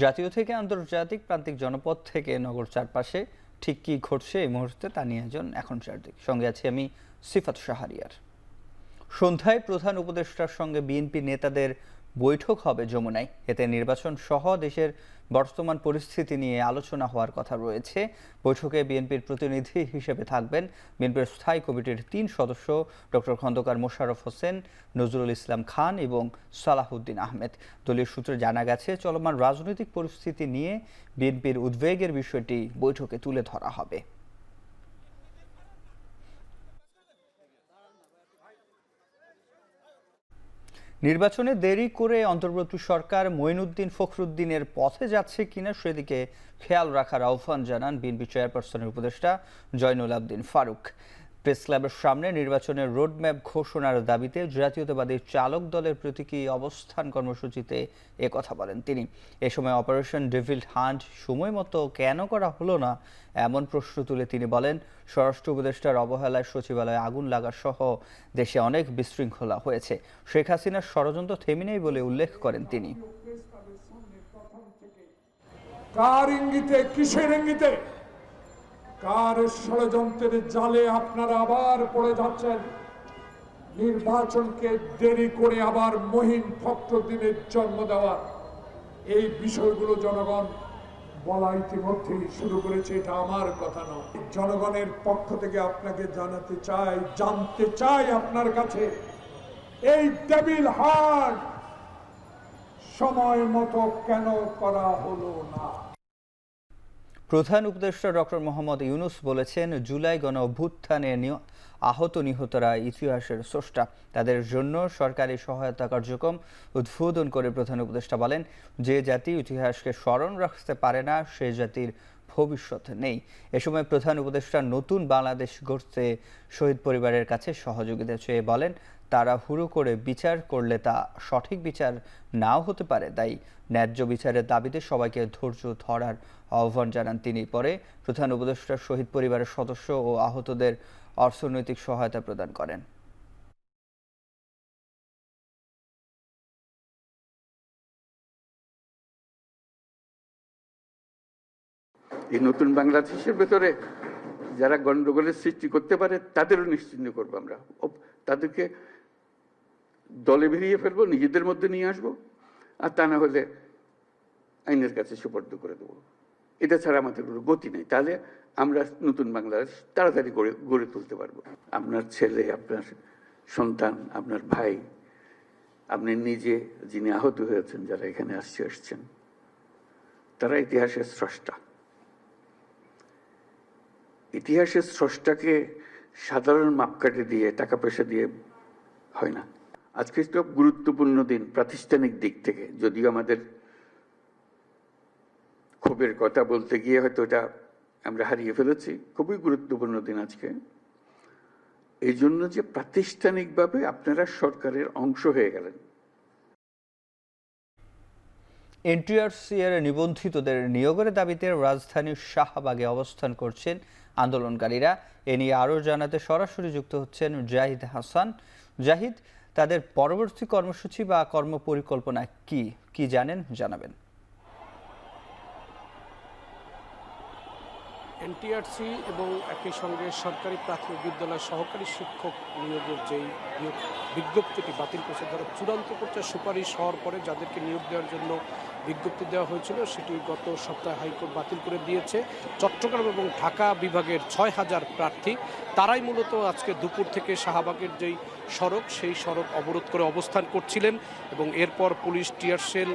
জাতীয় থেকে আন্তর্জাতিক প্রান্তিক জনপদ থেকে নগর চারপাশে ঠিক কী ঘটছে এই মুহূর্তে তা নিয়ে এখন চারদিক সঙ্গে আছি আমি সিফাত শাহরিয়ার। সন্ধ্যায় প্রধান উপদেষ্টার সঙ্গে বিএনপি নেতাদের বৈঠক হবে যমুনায়। এতে নির্বাচন সহ দেশের বর্তমান পরিস্থিতি নিয়ে আলোচনা হওয়ার কথা রয়েছে। বৈঠকে বিএনপির প্রতিনিধি হিসেবে থাকবেন বিএনপির স্থায়ী কমিটির ৩ সদস্য ডক্টর খন্দকার মোশাররফ হোসেন, নজরুল ইসলাম খান এবং সালাহউদ্দিন আহমেদ। দলীয় সূত্রে জানা গেছে, চলমান রাজনৈতিক পরিস্থিতি নিয়ে বিএনপির উদ্বেগের বিষয়টি বৈঠকে তুলে ধরা হবে। নির্বাচনে দেরি করে অন্তর্বর্তী সরকার মঈনুদ্দিন ফখরুদ্দিনের পথে যাচ্ছে কিনা সেদিকে খেয়াল রাখার আহ্বান জানান বিএনপি চেয়ারপারসনের উপদেষ্টা জয়নুল আবদিন ফারুক। প্রেস ক্লাবের সামনে নির্বাচনের রোডম্যাপ ঘোষণার দাবিতে জাতীয়তাবাদী চালক দলের প্রতীকী অবস্থান কর্মসূচিতে একথা বলেন তিনি। এ সময় অপারেশন ডেভিল হান্ট সময় মতো কেন করা হলো না এমন প্রশ্ন তুলে তিনি বলেন, স্বরাষ্ট্র উপদেষ্টার অবহেলায় সচিবালয়ে আগুন লাগা সহ দেশে অনেক বিশৃঙ্খলা হয়েছে। শেখ হাসিনার ষড়যন্ত্র থেমে নেই বলে উল্লেখ করেন তিনি। কার ইঙ্গিতে, কিসের ইঙ্গিতে, কার ষড়যন্ত্রের জালে আপনারা আবার পড়ে যাচ্ছেন? নির্বাচনকে দেরি করে আবার মহিন ফখরুদ্দিনের জন্ম দেওয়া, এই বিষয়গুলো জনগণ বলা ইতিমধ্যেই শুরু করেছে। এটা আমার কথা নয়, জনগণের পক্ষ থেকে আপনাকে জানতে চাই আপনার কাছে এই ডেভিল হান্ট সময় মতো কেন করা হলো না? প্রধান উপদেষ্টা ডক্টর মোহাম্মদ ইউনূস বলেছেন, জুলাই গণ অভ্যুত্থানে আহত নিহতরা ইতিহাসের স্রষ্টা। তাদের জন্য সরকারি সহায়তা কার্যক্রম উদ্বোধন করে প্রধান উপদেষ্টা বলেন, যে জাতি ইতিহাসকে স্মরণ রাখতে পারে না সে জাতির ভবিষ্যৎ নেই। এ সময় প্রধান উপদেষ্টা নতুন বাংলাদেশ গড়তে শহীদ পরিবারের কাছে সহযোগিতা চেয়ে বলেন, তারা হুড়ো করে বিচার করলে তা সঠিক বিচার নাও হতে পারে, তাই ন্যায্য বিচারের দাবিতে সবাইকে ধৈর্য ধরার আহ্বান জানান তিনি। পরে প্রধান উপদেষ্টা শহীদ পরিবারের সদস্য ও আহতদের অর্থনৈতিক সহায়তা প্রদান করেন। এই নতুন বাংলাদেশের ভেতরে যারা গন্ডগোলের সৃষ্টি করতে পারে তাদেরও নিশ্চিহ্ন করবো আমরা। তাদেরকে দলে বেরিয়ে ফেলবো, নিজেদের মধ্যে নিয়ে আসবো, আর তা না হলে আইনের কাছে সুপর্দ করে দেবো। এটা ছাড়া আমাদের কোনো গতি নেই। তাহলে আমরা নতুন বাংলাদেশ তাড়াতাড়ি গড়ে তুলতে পারবো। আপনার ছেলে, আপনার সন্তান, আপনার ভাই, আপনি নিজে যিনি আহত হয়েছেন, যারা এখানে আসছেন, তারা ইতিহাসের স্রষ্টা। ইতিহাসের স্রষ্টাকে সাধারণ মাপকাঠি দিয়ে, টাকা পয়সা দিয়ে হয় না। আজকে তো গুরুত্বপূর্ণ দিন প্রাতিষ্ঠানিক দিক থেকে, যদিও আমাদের ক্ষোভের কথা বলতে গিয়ে হয়তো এটা আমরা হারিয়ে ফেলেছি। খুবই গুরুত্বপূর্ণ দিন আজকে, এই জন্য যে প্রাতিষ্ঠানিকভাবে আপনারা সরকারের অংশ হয়ে গেলেন। এনটিআরসি এর নিবন্ধিতদের নিয়োগের দাবিতে রাজধানীর শাহবাগে অবস্থান করছেন আন্দোলনকারীরা। এ নিয়ে আরও জানাতে সরাসরি যুক্ত হচ্ছেন জাহিদ হাসান। জাহিদ, তাদের পরবর্তী কর্মসূচি বা কর্মপরিকল্পনা কি জানেন, জানাবেন। এনটিআরসি এবং একই সঙ্গে সরকারি প্রাথমিক বিদ্যালয় সহকারী শিক্ষক নিয়োগের যেই নিয়োগ বিজ্ঞপ্তিটি বাতিল করেছে, তারা চূড়ান্ত পর্যায়ে সুপারিশ হওয়ার পরে যাদেরকে নিয়োগ দেওয়ার জন্য বিজ্ঞপ্তি দেওয়া হয়েছিল সেটি গত সপ্তাহে হাইকোর্ট বাতিল করে দিয়েছে। চট্টগ্রাম এবং ঢাকা বিভাগের ৬,০০০ প্রার্থী, তারাই মূলত আজকে দুপুর থেকে শাহবাগের যেই সড়ক, সেই সড়ক অবরোধ করে অবস্থান করছিলেন এবং এরপর police tear shell,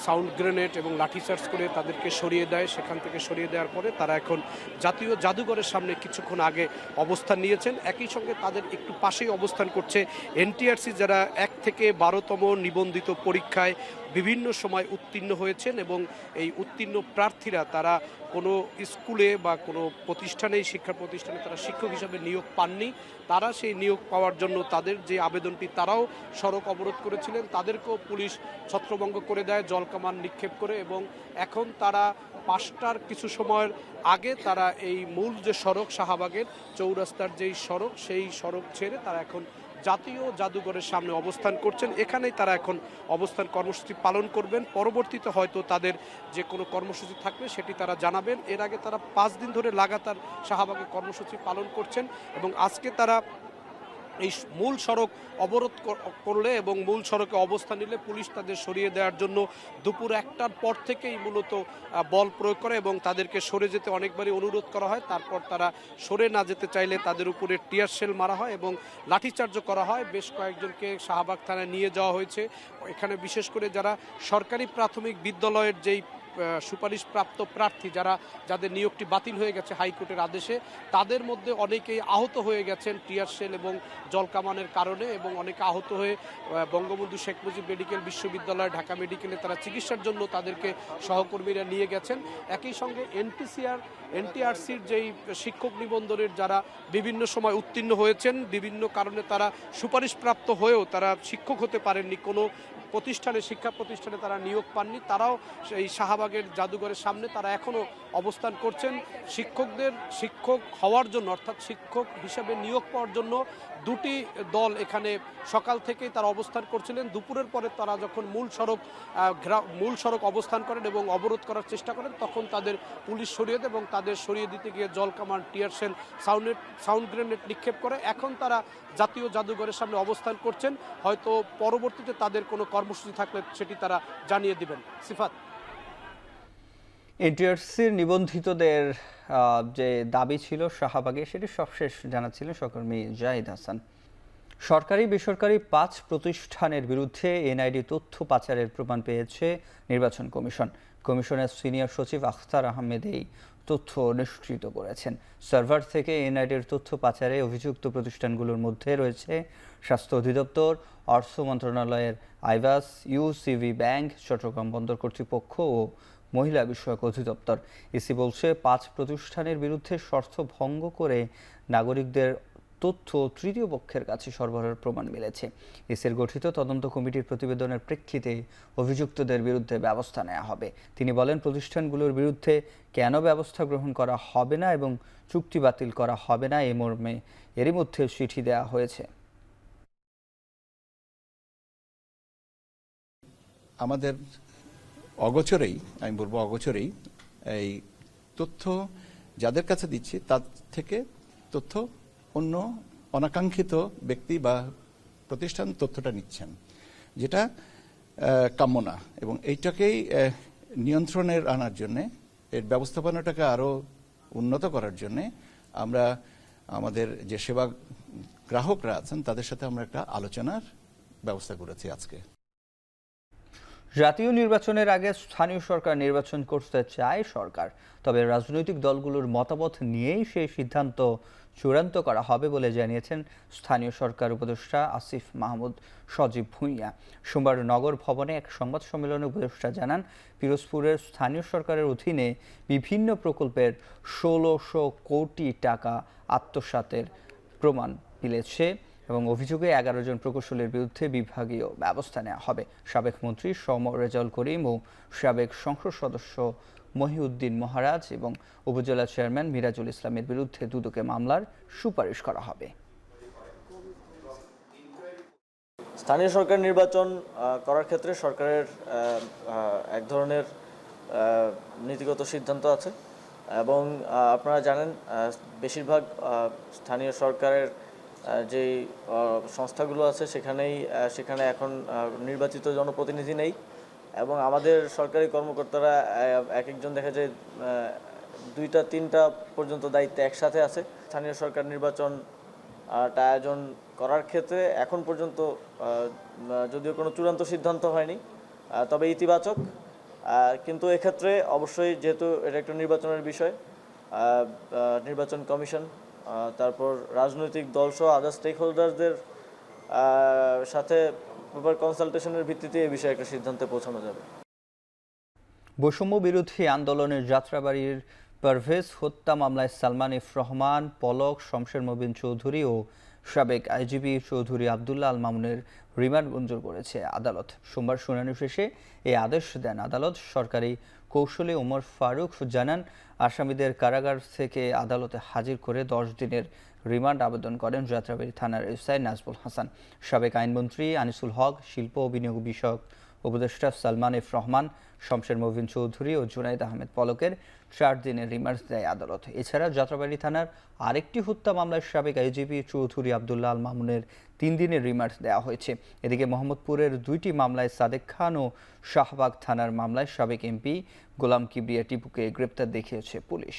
sound grenade এবং লাঠিচার্জ করে তাদেরকে সরিয়ে দেয়। সেখান থেকে সরিয়ে দেওয়ার পরে তারা এখন জাতীয় জাদুঘরের সামনে কিছুক্ষণ আগে অবস্থান নিয়েছেন। একই সঙ্গে তাদের একটু পাশেই অবস্থান করছে এনটিআরসি, যারা ১ থেকে ১২তম নিবন্ধিত পরীক্ষায় বিভিন্ন সময় উত্তীর্ণ হয়েছেন এবং এই উত্তীর্ণ প্রার্থীরা তারা কোনো স্কুলে বা কোনো প্রতিষ্ঠানেই, শিক্ষা প্রতিষ্ঠানে তারা শিক্ষক হিসাবে নিয়োগ পাননি। তারা সেই নিয়োগ পাওয়ার জন্য তাদের যে আবেদনটি, তারাও সড়ক অবরোধ করেছিলেন, তাদেরকেও পুলিশ ছত্রভঙ্গ করে দেয় জলকামান নিক্ষেপ করে। এবং এখন তারা ৫টার কিছু সময়ের আগে তারা এই মূল যে সড়ক, শাহবাগের চৌরাস্তার যেই সড়ক, সেই সড়ক ছেড়ে তারা এখন জাতীয় জাদুঘরের সামনে অবস্থান করছেন। এখানেই তারা এখন অবস্থান কর্মসূচি পালন করবেন। পরবর্তীতে হয়তো তাদের যে কোনো কর্মসূচি থাকলে সেটি তারা জানাবেন। এর আগে তারা 5 দিন ধরে লাগাতার শাহবাগে কর্মসূচি পালন করছেন এবং আজকে তারা এই মূল সড়ক অবরোধ করলে এবং মূল সড়কে অবস্থান নিলে পুলিশ তাদের সরিয়ে দেওয়ার জন্য দুপুর 1টার পর থেকেই মূলত বল প্রয়োগ করে এবং তাদেরকে সরে যেতে অনেকবারই অনুরোধ করা হয়। তারপর তারা সরে না যেতে চাইলে তাদের উপরে টিয়ার শেল মারা হয় এবং লাঠিচার্জও করা হয়। বেশ কয়েকজনকে শাহবাগ থানায় নিয়ে যাওয়া হয়েছে। এখানে বিশেষ করে যারা সরকারি প্রাথমিক বিদ্যালয়ের যেই সুপারিশপ্রাপ্ত প্রার্থী যাদের নিয়োগটি বাতিল হয়ে গেছে হাইকোর্টের আদেশে, তাদের মধ্যে অনেকেই আহত হয়ে গেছেন টিয়ার শেল এবং জলকামানের কারণে এবং অনেকে আহত হয়ে বঙ্গবন্ধু শেখ মুজিব মেডিকেল বিশ্ববিদ্যালয় ঢাকা মেডিকেলে তারা চিকিৎসার জন্য তাদেরকে সহকর্মীরা নিয়ে গেছেন। একই সঙ্গে এনটিআরসির যেই শিক্ষক নিবন্ধনের যারা বিভিন্ন সময় উত্তীর্ণ হয়েছেন, বিভিন্ন কারণে তারা সুপারিশপ্রাপ্ত হয়েও তারা শিক্ষক হতে পারেননি, কোনো শিক্ষা প্রতিষ্ঠানে তারা নিয়োগ পাননি, তারাও এই শাহবাগের জাদুঘরের সামনে তারা এখনও অবস্থান করছেন। শিক্ষক হওয়ার জন্য অর্থাৎ শিক্ষক হিসেবে নিয়োগ পাওয়ার জন্য দুটি দল এখানে সকাল থেকেই তারা অবস্থান করছিলেন। দুপুরের পরে তারা যখন মূল সড়ক অবস্থান করেন এবং অবরোধ করার চেষ্টা করেন, তখন তাদের পুলিশ সরিয়ে দেয় এবং তাদের সরিয়ে দিতে গিয়ে জলকামান, টিয়ার শেল, সাউন্ড গ্রেনেড নিক্ষেপ করে। এখন তারা জাতীয় জাদুঘরের সামনে অবস্থান করছেন। হয়তো পরবর্তীতে তাদের কোনো কর্মসূচি থাকলে সেটি তারা জানিয়ে দিবেন। সিফাত, এনটিআরসির নিবন্ধিতদের যে দাবি ছিল শাহবাগে, সেটি সবশেষ জানাচ্ছিলেন সহকর্মী জাহিদ হাসান। সরকারি বেসরকারি 5 প্রতিষ্ঠানের বিরুদ্ধে এনআইডি তথ্য পাচারের প্রমাণ পেয়েছে নির্বাচন কমিশন। কমিশনের সিনিয়র সচিব আখতার আহমেদ এই তথ্য নিশ্চিত করেছেন। সার্ভার থেকে এনআইডির তথ্য পাচারে অভিযুক্ত প্রতিষ্ঠানগুলোর মধ্যে রয়েছে স্বাস্থ্য অধিদপ্তর, অর্থ মন্ত্রণালয়ের আইভাস, ইউসিবি ব্যাংক, চট্টগ্রাম বন্দর কর্তৃপক্ষ ও মহিলা বিষয়ক অধিদপ্তর। ইসি বলছে 5 প্রতিষ্ঠানের বিরুদ্ধে শর্ত ভঙ্গ করে নাগরিকদের তথ্য তৃতীয় পক্ষের কাছে সরবরাহের প্রমাণ মিলেছে। ইসির গঠিত তদন্ত কমিটির প্রতিবেদনের প্রেক্ষিতে অভিযুক্তদের বিরুদ্ধে ব্যবস্থা নেওয়া হবে। তিনি বলেন, প্রতিষ্ঠানগুলোর বিরুদ্ধে কেন ব্যবস্থা গ্রহণ করা হবে না এবং চুক্তি বাতিল করা হবে না এই মর্মে এরই মধ্যে চিঠি দেওয়া হয়েছে। আমাদের অগোচরেই, আমি বলবো অগোচরেই, এই তথ্য যাদের কাছে দিচ্ছি তার থেকে তথ্য অন্য অনাকাঙ্ক্ষিত ব্যক্তি বা প্রতিষ্ঠান তথ্যটা নিচ্ছেন, যেটা কাম্য না। এবং এইটাকেই নিয়ন্ত্রণের আনার জন্যে, এর ব্যবস্থাপনাটাকে আরও উন্নত করার জন্যে আমরা আমাদের যে সেবা গ্রাহকরা আছেন তাদের সাথে আমরা একটা আলোচনার ব্যবস্থা করেছি আজকে। জাতীয় নির্বাচনের আগে স্থানীয় সরকার নির্বাচন করতে চায় সরকার, তবে রাজনৈতিক দলগুলোর মতামত নিয়েই সেই সিদ্ধান্ত চূড়ান্ত করা হবে বলে জানিয়েছেন স্থানীয় সরকার উপদেষ্টা আসিফ মাহমুদ সজীব ভুঁইয়া। সোমবার নগর ভবনে এক সংবাদ সম্মেলনে উপদেষ্টা জানান, পিরোজপুরের স্থানীয় সরকারের অধীনে বিভিন্ন প্রকল্পের ১৬০০ কোটি টাকা আত্মসাতের প্রমাণ মিলেছে এবং অভিযোগে 11 জন প্রকৌশলীর বিরুদ্ধে বিভাগীয় ব্যবস্থা নেওয়া হবে। সাবেক মন্ত্রী সম রেজাউল করিম ও সাবেক সংসদ সদস্য মহিউদ্দিন মহারাজ এবং উপজেলা চেয়ারম্যান মিরাজুল ইসলামের বিরুদ্ধে দুদকে মামলার সুপারিশ করা হবে। স্থানীয় সরকার নির্বাচন করার ক্ষেত্রে সরকারের এক ধরনের নীতিগত সিদ্ধান্ত আছে এবং আপনারা জানেন বেশিরভাগ স্থানীয় সরকারের যেই সংস্থাগুলো আছে সেখানে এখন নির্বাচিত জনপ্রতিনিধি নেই এবং আমাদের সরকারি কর্মকর্তারা এক একজন দেখা যায় 2টা 3টা পর্যন্ত দায়িত্বে একসাথে আছে। স্থানীয় সরকার নির্বাচন আয়োজন করার ক্ষেত্রে এখন পর্যন্ত যদিও কোনো চূড়ান্ত সিদ্ধান্ত হয়নি, তবে ইতিবাচক। কিন্তু এক্ষেত্রে অবশ্যই যেহেতু এটা একটা নির্বাচনের বিষয়, নির্বাচন কমিশন, তারপর রাজনৈতিক দলসহ আদার স্টেক হোল্ডারদের সাথে প্রপার কনসালটেশনের ভিত্তিতে এই বিষয়ে একটা সিদ্ধান্তে পৌঁছানো যাবে। বৈষম্য বিরোধী আন্দোলনের যাত্রাবাড়ির পারভেজ হত্যা মামলায় সালমান এফ রহমান, পলক, শমশের মবিন চৌধুরী ও সাবেক আইজিপি চৌধুরী আবদুল্লাহ আল মামুনের রিমান্ড মঞ্জুর করেছে আদালত। সোমবার শুনানি শেষে এই আদেশ দেন আদালত। সরকারি কৌশলী ওমর ফারুক জানান, আসামিদের কারাগার থেকে আদালতে হাজির করে 10 দিনের রিমান্ড আবেদন করেন যাত্রাবাড়ী থানার এসআই নাজবুল হাসান। সাবেক আইনমন্ত্রী আনিসুল হক, শিল্প ও বিনিয়োগ বিষয়ক উপদেষ্টা সালমান এফ রহমান, শমশের মবিন চৌধুরী ও জুনাইদ আহমেদ পলকের 4 দিনের রিমান্ড দেয় আদালত। এছাড়া যাত্রাবাড়ী থানার আরেকটি হত্যা মামলায় সাবেক আইজিপি চৌধুরী আবদুল্লাহ আল মামুনের 3 দিনের রিমান্ড দেওয়া হয়েছে। এদিকে মোহাম্মদপুরের 2টি মামলায় সাদেক খান ও শাহবাগ থানার মামলায় সাবেক এমপি গোলাম কিবরিয়া টিপুকে গ্রেপ্তার দেখিয়েছে পুলিশ।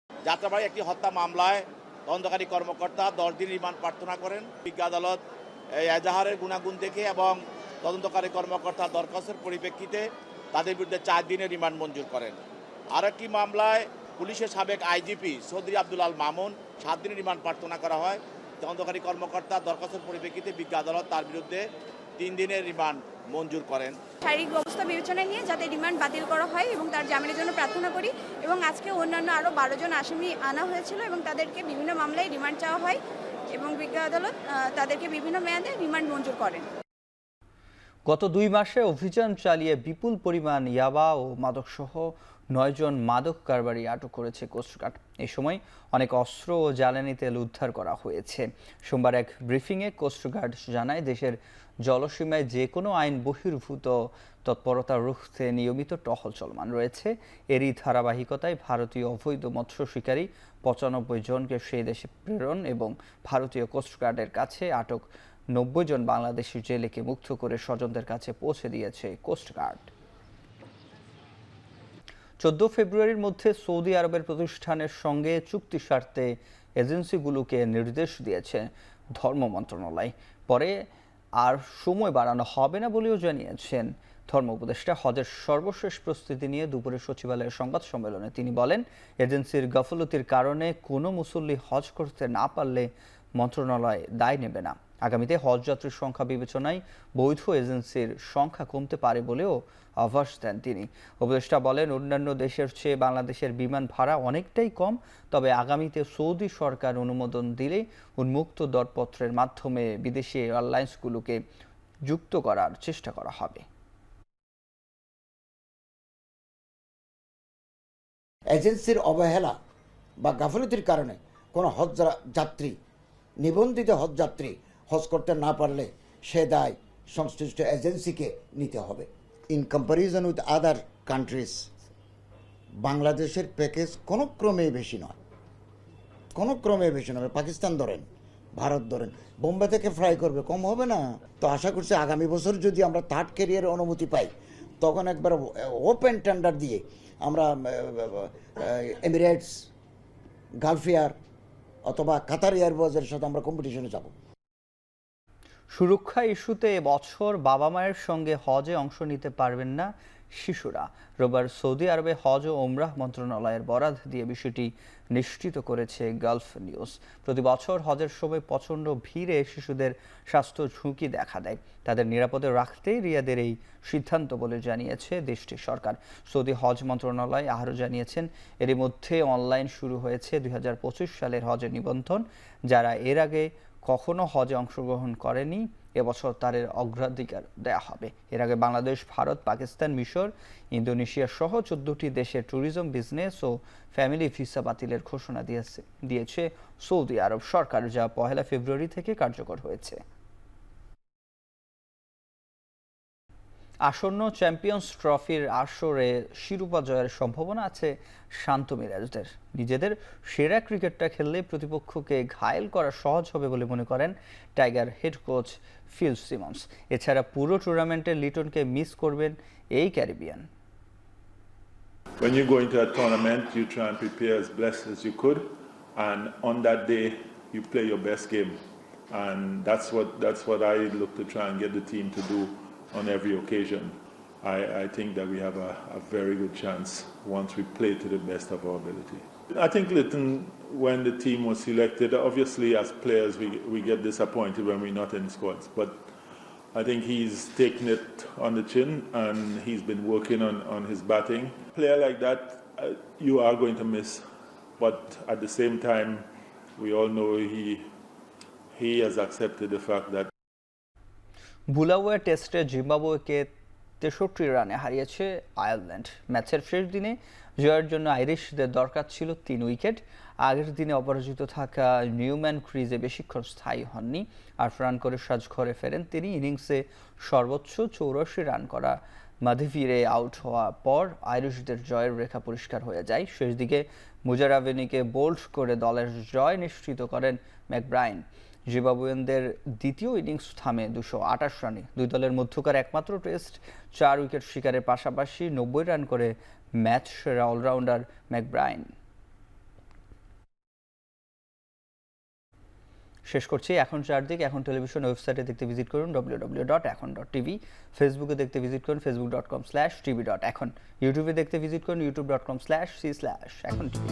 যাত্রাবাড়ী একটি হত্যা মামলায় তদন্তকারী কর্মকর্তা 10 দিন রিমান্ড প্রার্থনা করেন। বিজ্ঞ আদালত এজাহারের গুণাগুণ দেখে এবং তদন্তকারী কর্মকর্তার দরখাস্তের পরিপ্রেক্ষিতে তাদের বিরুদ্ধে 4 দিনের রিমান্ড মঞ্জুর করেন। আর একটি মামলায় পুলিশের সাবেক আইজিপি চৌধুরী আবদুল্লাহ আল মামুন 7 দিনের রিমান্ড প্রার্থনা করা হয়। তদন্তকারী কর্মকর্তার দরখাস্তের পরিপ্রেক্ষিতে বিজ্ঞ আদালত তার বিরুদ্ধে 3 দিনের রিমান্ড মঞ্জুর করেন। শারীরিক অবস্থা বিবেচনায় নিয়ে যাতে রিমান্ড বাতিল করা হয় এবং তার জামিনের জন্য প্রার্থনা করি। এবং আজকে অন্যান্য আরও 12 জন আসামি আনা হয়েছিল এবং তাদেরকে বিভিন্ন মামলায় রিমান্ড চাওয়া হয় এবং বিজ্ঞ আদালত তাদেরকে বিভিন্ন মেয়াদে রিমান্ড মঞ্জুর করেন। গত 2 মাসে অভিযান চালিয়ে বিপুল পরিমাণ ইয়াবা ও মাদকসহ 9 জন মাদক কারবারি আটক করেছে কোস্টগার্ড। এই সময় অনেক অস্ত্র ও জ্বালানি তেল উদ্ধার করা হয়েছে। সোমবার এক ব্রিফিংয়ে কোস্টগার্ড জানায়, দেশের জলসীমায় যে কোনো আইন বহির্ভূত তৎপরতা রুখতে নিয়মিত টহল চলমান রয়েছে। এরই ধারাবাহিকতায় ভারতীয় অবৈধ মৎস্য শিকারী 95 জনকে সেই দেশে প্রেরণ এবং ভারতীয় কোস্টগার্ডের কাছে আটক 90 জন বাংলাদেশি জেলেকে মুক্ত করে স্বজনদের কাছে পৌঁছে দিয়েছে কোস্টগার্ড। 14 ফেব্রুয়ারির মধ্যে সৌদি আরবের প্রতিষ্ঠানের সঙ্গে চুক্তি স্বার্থে এজেন্সিগুলোকে নির্দেশ দিয়েছে ধর্ম মন্ত্রণালয়। পরে আর সময় বাড়ানো হবে না বলেও জানিয়েছেন ধর্ম উপদেষ্টা। হজের সর্বশেষ প্রস্তুতি নিয়ে দুপুরে সচিবালয়ের সংবাদ সম্মেলনে তিনি বলেন, এজেন্সির গাফলতির কারণে কোনো মুসল্লি হজ করতে না পারলে মন্ত্রণালয় দায় নেবে না। আগামীতে হজ যাত্রীর সংখ্যা বিবেচনায় বৈধ এজেন্সির সংখ্যা কমতে পারে বলেও আভাস দেন তিনি। উপদেষ্টা বলেন, অন্যান্য দেশের চেয়ে বাংলাদেশের বিমান ভাড়া অনেকটাই কম, তবে আগামীতে সৌদি সরকার অনুমোদন দিলে উন্মুক্ত দরপত্রের মাধ্যমে বিদেশি এয়ারলাইন্সগুলোকে যুক্ত করার চেষ্টা করা হবে। এজেন্সির অবহেলা বা গাফলতির কারণে কোনো হজ যাত্রী, নিবন্ধিত হজ যাত্রী হজ করতে না পারলে সে দায় সংশ্লিষ্ট এজেন্সিকে নিতে হবে। In comparison with other countries, বাংলাদেশের প্যাকেজ কোনো ক্রমেই বেশি নয়, কোনো ক্রমে বেশি নয়। পাকিস্তান ধরেন, ভারত ধরেন, বোম্বে থেকে ফ্লাই করবে, কম হবে না। তো আশা করছি আগামী বছর যদি আমরা থার্ড ক্যারিয়ারের অনুমতি পাই, তখন একবার ওপেন টেন্ডার দিয়ে আমরা এমিরেটস, গালফ এয়ার অথবা কাতার এয়ারওয়েজের সাথে আমরা কম্পিটিশনে যাব। সুরক্ষা ইস্যুতে এবছর বাবা মায়ের সঙ্গে হজে অংশ নিতে পারবেন না শিশুরা। রোববার সৌদি আরবে হজ ও ওমরাহ মন্ত্রণালয়ের বরাত দিয়ে বিষয়টি নিশ্চিত করেছে গালফ নিউজ। প্রতি বছর হজের সময় প্রচণ্ড ভিড়ে শিশুদের স্বাস্থ্য ঝুঁকি দেখা দেয়। তাদের নিরাপদে রাখতেই রিয়াদের এই সিদ্ধান্ত বলে জানিয়েছে দেশটির সরকার। সৌদি হজ মন্ত্রণালয় আরও জানিয়েছেন, এরই মধ্যে অনলাইন শুরু হয়েছে 2025 সালের হজের নিবন্ধন। যারা এর আগে কখনো হজে অংশগ্রহণ করেনি, এবছর তাদের অগ্রাধিকার দেয়া হবে। এর আগে বাংলাদেশ, ভারত, পাকিস্তান, মিশর, ইন্দোনেশিয়া সহ 14টি দেশের ট্যুরিজম, বিজনেস ও ফ্যামিলি ভিসা বাতিলের ঘোষণা দিয়েছে সৌদি আরব সরকার, যা 1 ফেব্রুয়ারি থেকে কার্যকর হয়েছে। আসন্ন চ্যাম্পিয়ন্স ট্রফির আসরে শিরোপা জয়ের সম্ভাবনা আছে শান্ত মিরাজদের। নিজেদের সেরা ক্রিকেটটা খেললে প্রতিপক্ষকে ঘায়েল করা সহজ হবে বলে মনে করেন tiger head coach Phil Simmons. এছাড়া পুরো টুর্নামেন্টে লিটনকে মিস করবেন এই Caribbean. When you go into a tournament, you try and prepare as best as you could, and on that day, you play your best game, and that's what I look to try and get the team to do on every occasion. I think that we have a very good chance once we play to the best of our ability. I think Litton, when the team was selected, obviously as players we get disappointed when we're not in squads, but I think he's taken it on the chin and he's been working on his batting. A player like that you are going to miss, but at the same time we all know he has accepted the fact that Bulawayo টেস্টে জিম্বাবুয়েকে 63 রানে হারিয়েছে Ireland. ম্যাচের শেষ দিনে জয়ের জন্য আইরিশদের দরকার ছিল 3 উইকেট। আগের দিনে অপরাজিত থাকা নিউম্যান ক্রিজে বেশিক্ষণ স্থায়ী হননি। 8 রান করে সাজঘরে ফেরেন তিনি। ইনিংসে সর্বোচ্চ 84 রান করা মাধিভিরে আউট হওয়ার পর আইরিশদের জয়ের রেখা পরিষ্কার হয়ে যায়। শেষ দিকে মুজারাবেনিকে বোল্ড করে দলের জয় নিশ্চিত করেন ম্যাকব্রাইন। জিম্বাবুয়েনদের দ্বিতীয় ইনিংস থামে 228 রানে। দুই দলের মধ্যকার একমাত্র টেস্ট 4 উইকেট শিকারের পাশাপাশি 90 রান করে ম্যাচ সেরা অলরাউন্ডার ম্যাকব্রাইন। শেষ করছি এখন চারদিক। এখন টেলিভিশন ওয়েবসাইটে দেখতে ভিজিট করুন www.ekhon.tv। ফেসবুকে দেখতে ভিজিট করুন facebook.com/tv.ekhon। ইউটিউবে দেখতে ভিজিট করুন youtube.com/c/ekhon tv।